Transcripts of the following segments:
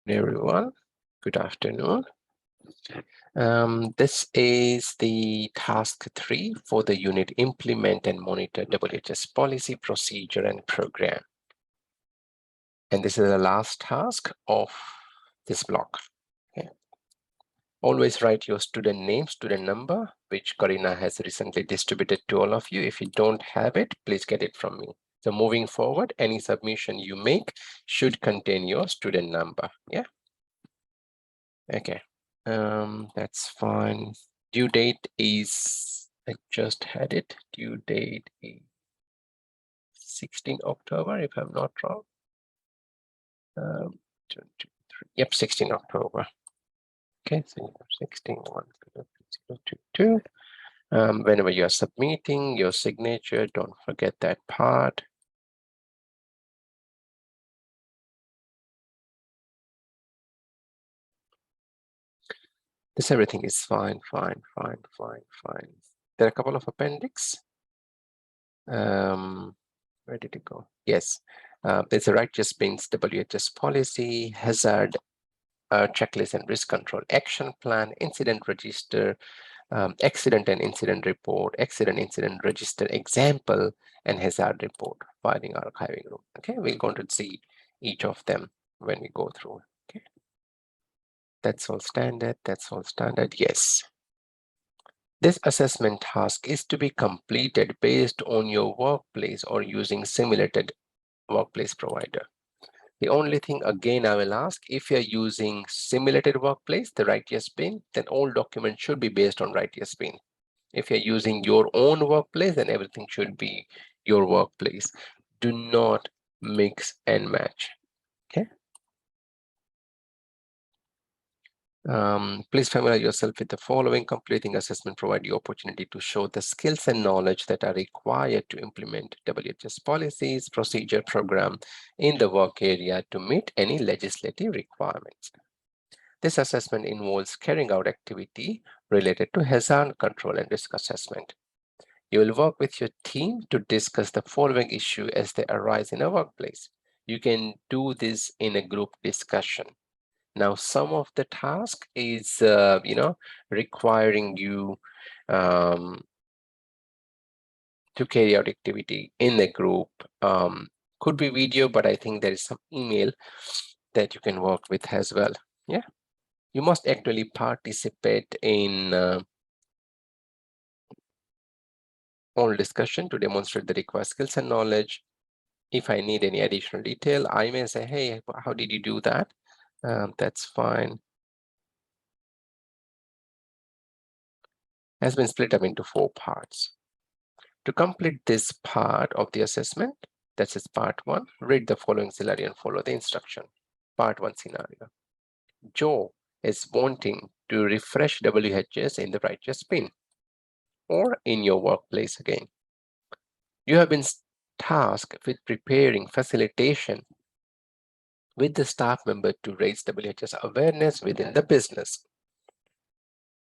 Everyone, good afternoon. This is the task 3 for the unit implement and monitor WHS policy, procedure, and program. And this is the last task of this block. Okay. Always write your student name, student number, which Karina has recently distributed to all of you. If you don't have it, please get it from me. So moving forward, any submission you make should contain your student number. Yeah. Okay. That's fine. Due date is, I just had it. Due date is 16 October, if I'm not wrong. 23. Yep, 16 October. Okay, so 16/1/022. Whenever you're submitting your signature, don't forget that part. This everything is fine. There are a couple of appendix. Where did it go? Yes, there's a righteous means WHS policy, hazard checklist and risk control action plan, incident register, accident and incident report, accident incident register example, and hazard report, filing archiving room. Okay, we're going to see each of them when we go through. Okay, that's all standard. That's all standard. Yes. This assessment task is to be completed based on your workplace or using simulated workplace provider. The only thing, again, I will ask, if you're using simulated workplace, the write yes bin, then all documents should be based on write yes bin. If you're using your own workplace, then everything should be your workplace. Do not mix and match. Okay. Please familiarize yourself with the following. Completing assessment provide you opportunity to show the skills and knowledge that are required to implement WHS policies, procedure, program in the work area to meet any legislative requirements. This assessment involves carrying out activity related to hazard control and risk assessment. You will work with your team to discuss the following issue as they arise in a workplace. You can do this in a group discussion. Now, some of the task is, requiring you to carry out activity in the group. Could be video, but I think there is some email that you can work with as well. Yeah, you must actually participate in all discussion to demonstrate the required skills and knowledge. If I need any additional detail, I may say, hey, how did you do that? That's fine. Has been split up into 4 parts. To complete this part of the assessment, that is part 1, read the following scenario and follow the instruction. Part 1 scenario. Joe is wanting to refresh WHS in the righteous bin or in your workplace again. You have been tasked with preparing facilitation with the staff member to raise WHS awareness within the business.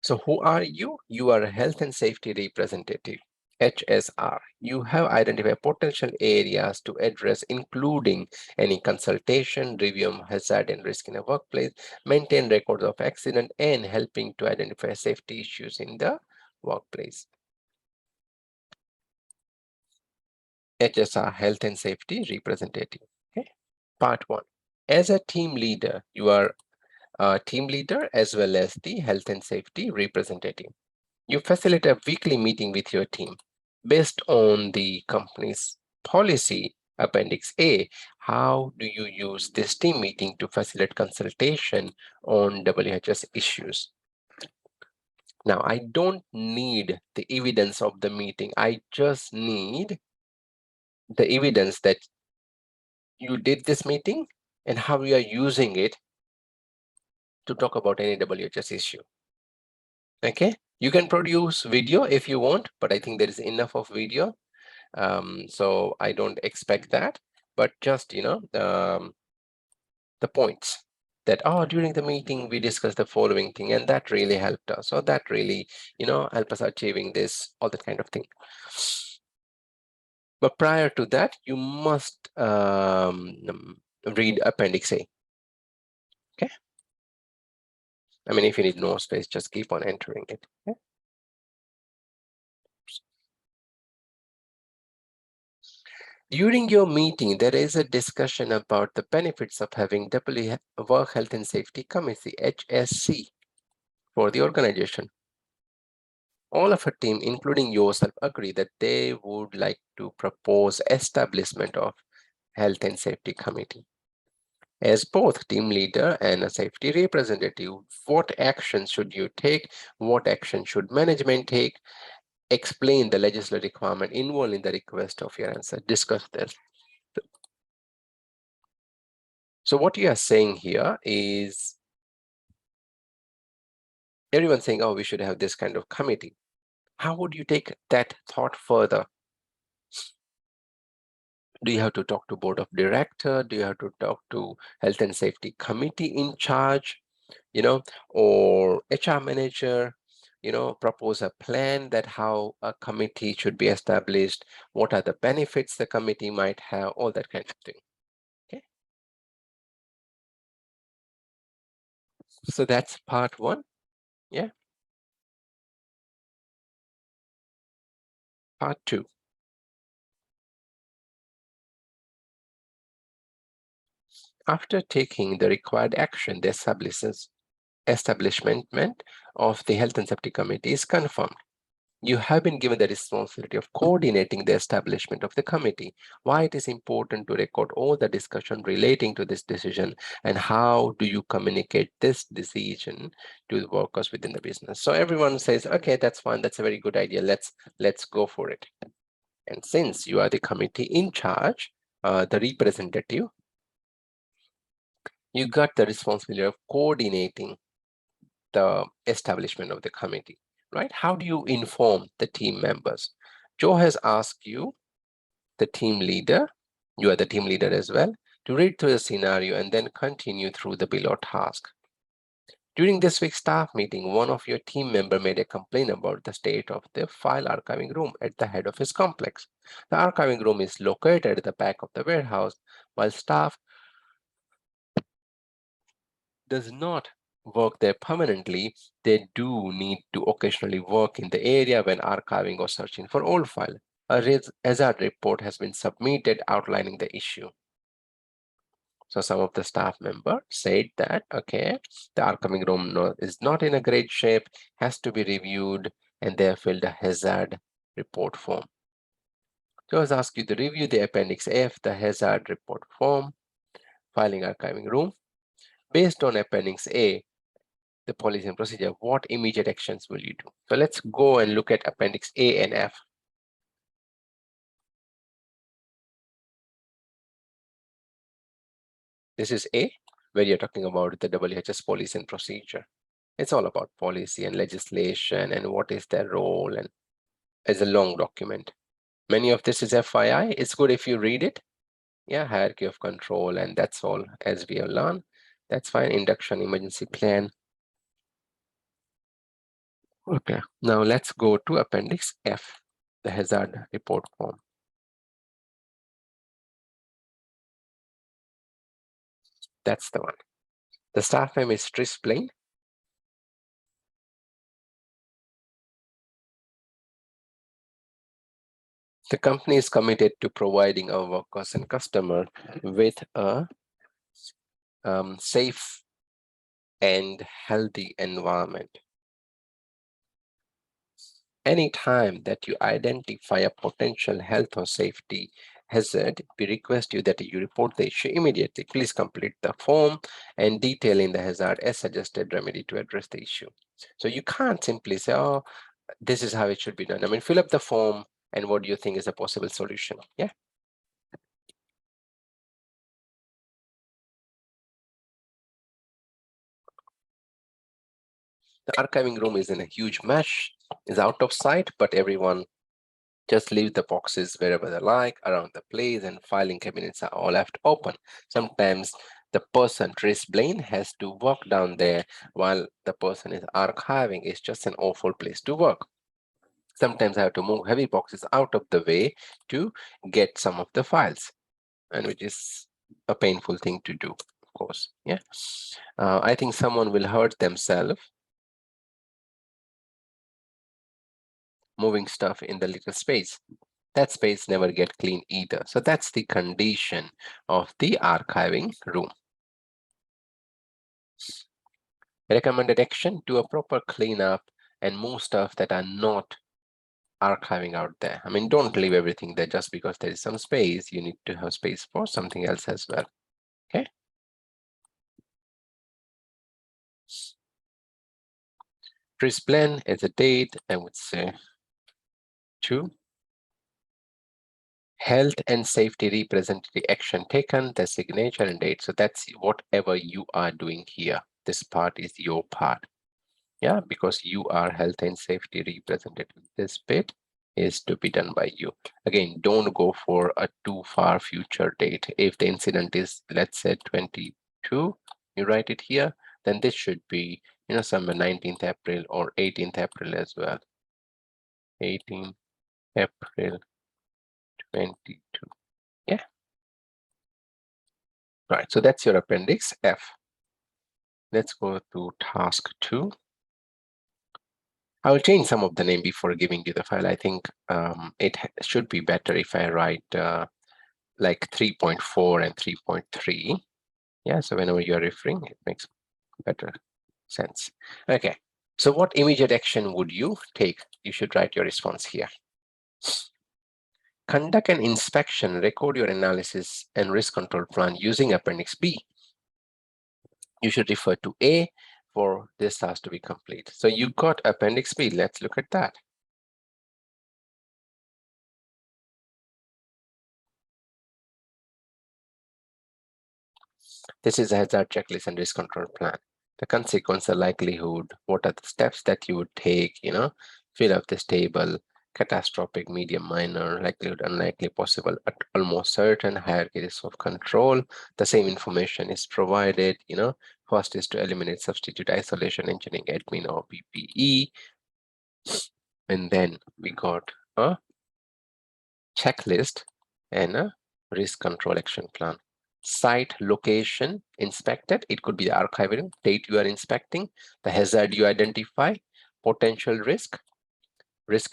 So who are you? You are a health and safety representative, HSR. You have identified potential areas to address, including any consultation, review of hazard and risk in a workplace, maintain records of accident, and helping to identify safety issues in the workplace. HSR, health and safety representative. Okay. Part 1. As a team leader, you are team leader as well as the health and safety representative. You facilitate a weekly meeting with your team based on the company's policy appendix A. How do you use this team meeting to facilitate consultation on WHS issues? Now, I don't need the evidence of the meeting. I just need the evidence that you did this meeting and how you are using it to talk about any WHS issue. Okay, you can produce video if you want, but I think there is enough of video. So I don't expect that, but just, the points that, oh, during the meeting, we discussed the following thing, and that really helped us. So that really, help us achieving this, all that kind of thing. But prior to that, you must read Appendix A. Okay. I mean, if you need more space, just keep on entering it. Okay? During your meeting, there is a discussion about the benefits of having Work Health and Safety Committee, HSC, for the organization. All of a team, including yourself, agree that they would like to propose establishment of Health and Safety Committee. As both team leader and a safety representative, what action should you take? What action should management take? Explain the legislative requirement involved in the request of your answer. Discuss this. So what you are saying here is everyone saying, oh, we should have this kind of committee. How would you take that thought further? Do you have to talk to board of director? Do you have to talk to health and safety committee in charge, or HR manager, propose a plan that how a committee should be established, what are the benefits the committee might have, all that kind of thing. Okay. So that's part one. Yeah. Part two. After taking the required action, the establishment of the Health and Safety Committee is confirmed. You have been given the responsibility of coordinating the establishment of the committee. Why it is important to record all the discussion relating to this decision, and how do you communicate this decision to the workers within the business? So everyone says, okay, that's fine. That's a very good idea. Let's go for it. And since you are the committee in charge, the representative, you got the responsibility of coordinating the establishment of the committee, right? How do you inform the team members? Joe has asked you, the team leader, you are the team leader as well, to read through the scenario and then continue through the below task. During this week's staff meeting, one of your team member made a complaint about the state of the file archiving room at the head of his complex. The archiving room is located at the back of the warehouse. While staff does not work there permanently, they do need to occasionally work in the area when archiving or searching for old file. A hazard report has been submitted outlining the issue. So some of the staff members said that, okay, the archiving room is not in a great shape, has to be reviewed, and they have filled a hazard report form. So I was asked you to review the Appendix F, the hazard report form, filing archiving room. Based on Appendix A, the policy and procedure, what immediate actions will you do? So let's go and look at Appendix A and F. This is A, where you're talking about the WHS policy and procedure. It's all about policy and legislation and what is their role, and it's a long document. Many of this is FYI. It's good if you read it. Yeah, hierarchy of control, and that's all as we have learned. That's fine. Induction, emergency plan. Okay, now let's go to Appendix F, the hazard report form. That's the one. The staff name is Tris Plain. The company is committed to providing our workers and customers with a safe and healthy environment. Anytime that you identify a potential health or safety hazard, we request you that you report the issue immediately. Please complete the form and detail in the hazard as suggested remedy to address the issue. So you can't simply say, oh, this is how it should be done. I mean, fill up the form and what do you think is a possible solution? Yeah. The archiving room is in a huge mess, is out of sight, but everyone just leave the boxes wherever they like around the place, and filing cabinets are all left open. Sometimes the person, Trace Blaine, has to walk down there while the person is archiving. It's just an awful place to work. Sometimes I have to move heavy boxes out of the way to get some of the files, and which is a painful thing to do. of course. Yeah. I think someone will hurt themselves moving stuff in the little space. That space never get clean either. So that's the condition of the archiving room. Recommended action: do a proper cleanup and move stuff that are not archiving out there. I mean, don't leave everything there just because there is some space. You need to have space for something else as well. Okay. Please plan as a date, I would say 2. Health and safety representative action taken, the signature and date. So that's whatever you are doing here. This part is your part. Yeah, because you are health and safety representative. This bit is to be done by you. Again, don't go for a too far future date. If the incident is, let's say 22, you write it here, then this should be, somewhere 19th April or 18th April as well. 18th April 22. Yeah. Right. So that's your appendix F. Let's go to task 2. I will change some of the name before giving you the file. I think it should be better if I write like 3.4 and 3.3. Yeah, so whenever you're referring, it makes better sense. Okay, so what immediate action would you take? You should write your response here. Conduct an inspection, record your analysis and risk control plan using Appendix B. You should refer to A for this task to be complete. So you got Appendix B. Let's look at that. This is a hazard checklist and risk control plan. The consequence, the likelihood, what are the steps that you would take, fill up this table, catastrophic, medium, minor, likelihood, unlikely, possible, almost certain, hierarchy, risk of control. The same information is provided, first is to eliminate substitute isolation, engineering, admin, or PPE. And then we got a checklist and a risk control action plan. Site location inspected. It could be the archiving date you are inspecting, the hazard you identify, potential risk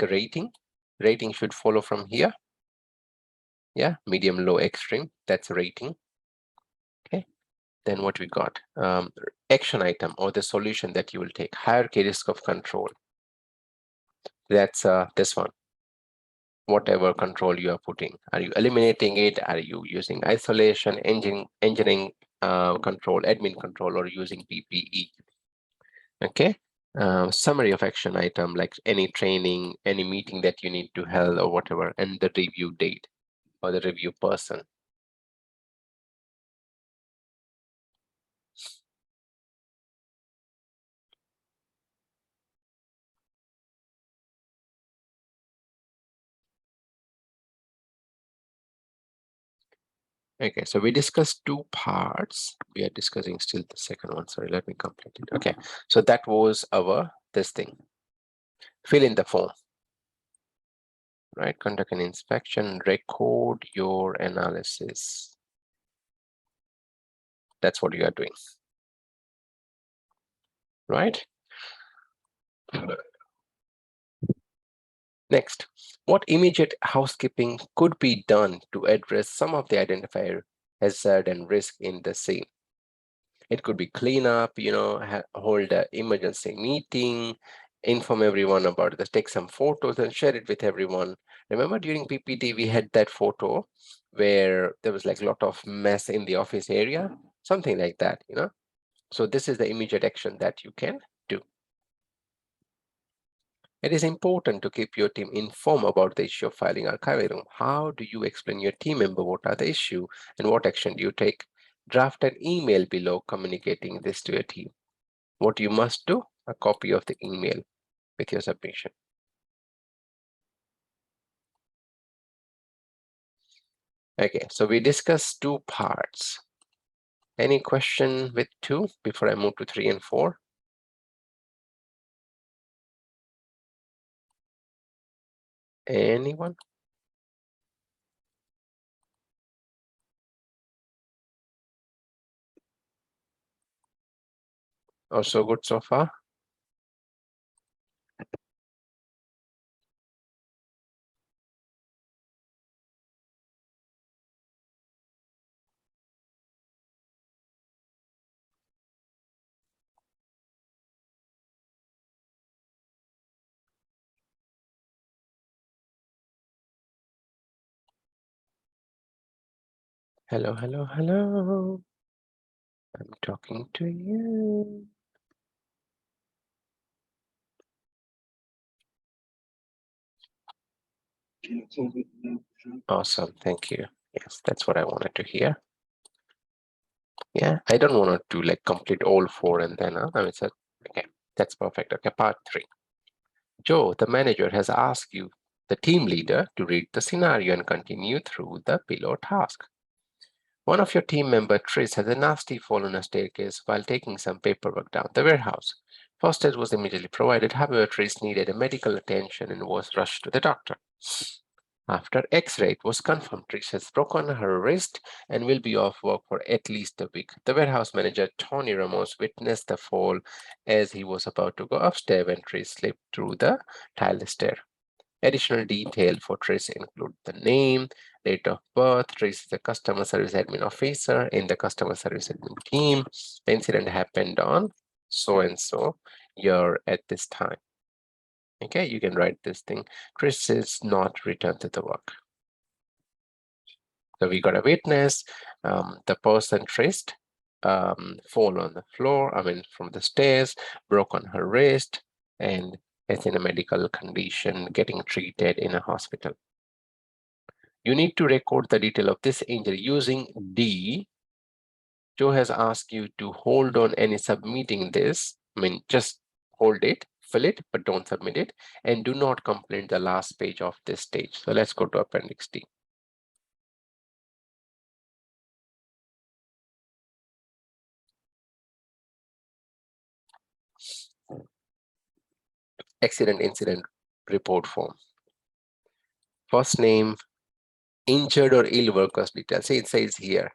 rating. Rating should follow from here. Yeah, medium, low, extreme. That's rating. Okay. Then what we got? Action item or the solution that you will take. Hierarchy, risk of control. That's this one. Whatever control you are putting. Are you eliminating it? Are you using isolation, engineering control, admin control, or using PPE? Okay. Summary of action item, like any training, any meeting that you need to held or whatever, and the review date or the review person. Okay, so we discussed 2 parts. We are discussing still the second one. Sorry, let me complete it. Okay, so that was our this thing. Fill in the form. Right, conduct an inspection, record your analysis. That's what you are doing, right? Next, what immediate housekeeping could be done to address some of the identifier hazard and risk in the scene? It could be clean up, hold an emergency meeting, inform everyone about this, take some photos and share it with everyone. Remember during PPT, we had that photo where there was like a lot of mess in the office area, something like that, So this is the immediate action that you can do. It is important to keep your team informed about the issue of filing archiving. How do you explain your team member what are the issue and what action do you take? Draft an email below communicating this to your team. What you must do, a copy of the email with your submission. Okay, so we discussed 2 parts. Any question with 2 before I move to 3 and 4? Anyone? Also good so far? Hello, hello, hello. I'm talking to you. Awesome, thank you. Yes, that's what I wanted to hear. Yeah, I don't want to like complete all 4 and then, I mean, so, okay, that's perfect. Okay, part 3. Joe, the manager, has asked you, the team leader, to read the scenario and continue through the below task. One of your team member, Tris, has a nasty fall on a staircase while taking some paperwork down the warehouse. First aid was immediately provided. However, Tris needed a medical attention and was rushed to the doctor. After X-ray, it was confirmed Trish has broken her wrist and will be off work for at least a week. The warehouse manager, Tony Ramos, witnessed the fall as he was about to go upstairs when Trish slipped through the tile stair. Additional detail for Trish include the name, date of birth. Trish is a customer service admin officer in the customer service admin team. The incident happened on so-and-so year at this time. Okay, you can write this thing. Chris is not returned to the work. So we got a witness. The person traced fall on the floor, I mean, from the stairs, broke on her wrist, and is in a medical condition, getting treated in a hospital. You need to record the detail of this injury using D. Joe has asked you to hold on any submitting this. I mean, just hold it, fill it, but don't submit it, and do not complete the last page of this stage. So let's go to Appendix D. Accident incident report form. First name, injured or ill workers detail. See, it says here.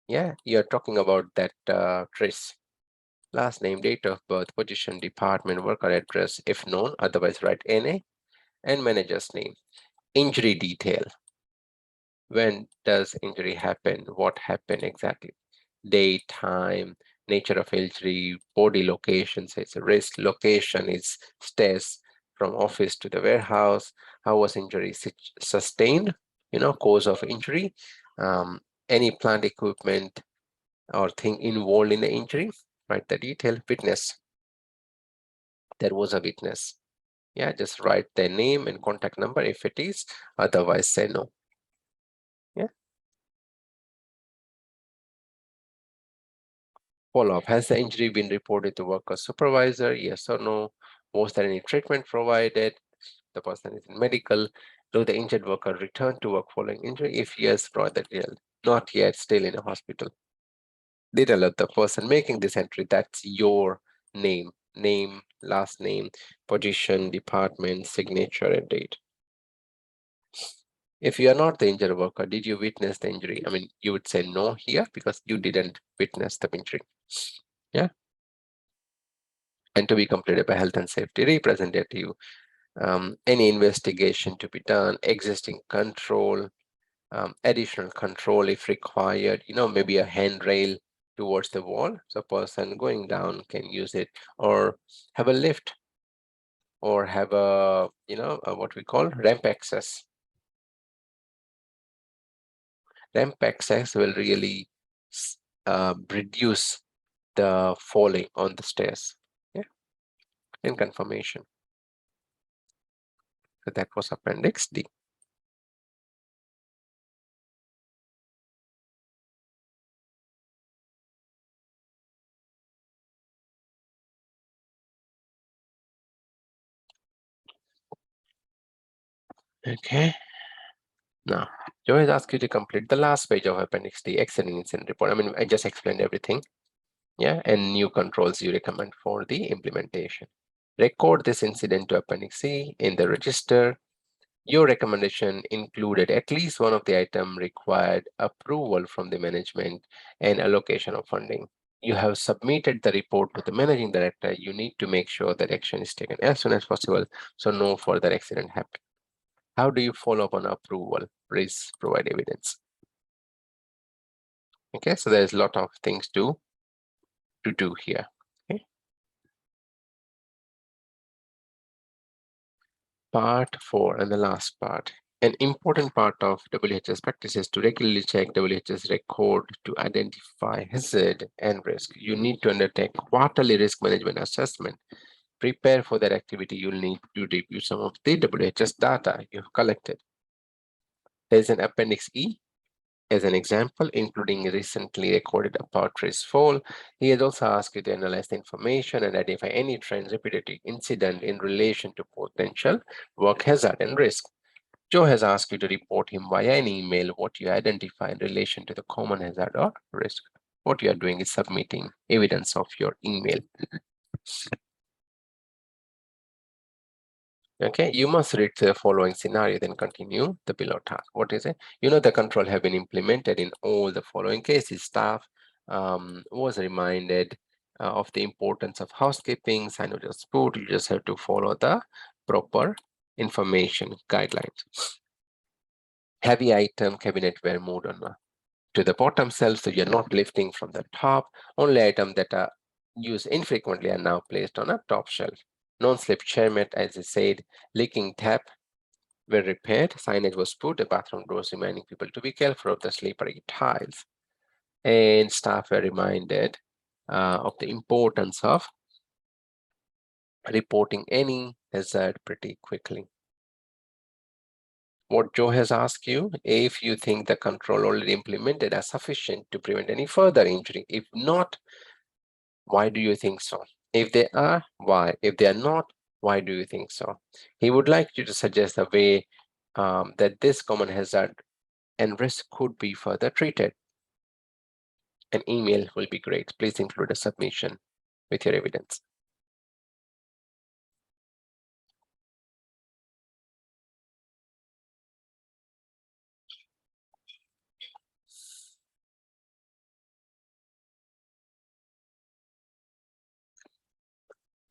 Yeah, you're talking about that Trish. Last name, date of birth, position, department, worker address, if known, otherwise write NA, and manager's name. Injury detail. When does injury happen? What happened exactly? Date, time, nature of injury, body location, says wrist location is stairs from office to the warehouse. How was injury sustained? Cause of injury. Any plant equipment or thing involved in the injury. Write the detail. Witness. There was a witness. Yeah, just write their name and contact number if it is. Otherwise, say no. Yeah. Follow-up. Has the injury been reported to worker supervisor? Yes or no? Was there any treatment provided? The person is in medical. Do the injured worker return to work following injury? If yes, provide the detail. Not yet, still in a hospital. Detail of the person making this entry. That's your name, last name, position, department, signature, and date. If you are not the injured worker, did you witness the injury? I mean, you would say no here because you didn't witness the injury. Yeah. And to be completed by health and safety representative. Any investigation to be done, existing control, additional control if required, maybe a handrail towards the wall. So person going down can use it, or have a lift, or have a, what we call ramp access. Ramp access will really reduce the falling on the stairs. Yeah, in confirmation. So that was Appendix D. Okay. Now, Joe has asked you to complete the last page of Appendix D, accident incident report. I mean, I just explained everything. Yeah, and new controls you recommend for the implementation. Record this incident to Appendix C in the register. Your recommendation included at least one of the item required approval from the management and allocation of funding. you have submitted the report to the managing director, you need to make sure that action is taken as soon as possible so no further accident happen. How do you follow up on approval? Please provide evidence. Okay, so there's a lot of things to do here. Okay. Part 4 and the last part. An important part of WHS practice is to regularly check WHS record to identify hazard and risk. You need to undertake quarterly risk management assessment. Prepare for that activity. You'll need to review some of the WHS data you've collected. There's an Appendix E as an example, including recently recorded apart risk fall. He has also asked you to analyze the information and identify any trends, repetitive incident in relation to potential work hazard and risk. Joe has asked you to report him via an email what you identify in relation to the common hazard or risk. What you are doing is submitting evidence of your email. Okay, you must read the following scenario, then continue the below task. What is it? You know, the control have been implemented in all the following cases. Staff was reminded of the importance of housekeeping, signage of food. You just have to follow the proper information guidelines. Heavy item cabinet were moved on to the bottom shelf, so you're not lifting from the top. Only items that are used infrequently are now placed on a top shelf. Non-slip chair mat, as I said, leaking tap were repaired. Signage was put, the bathroom doors reminding people to be careful of the slippery tiles. And staff were reminded of the importance of reporting any hazard pretty quickly. What Joe has asked you, if you think the control already implemented are sufficient to prevent any further injury. If not, why do you think so? If they are, why? If they are not, why do you think so? He would like you to suggest a way that this common hazard and risk could be further treated. An email will be great. Please include a submission with your evidence.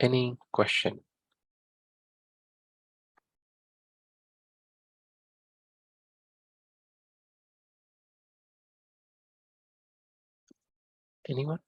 Any question? Anyone?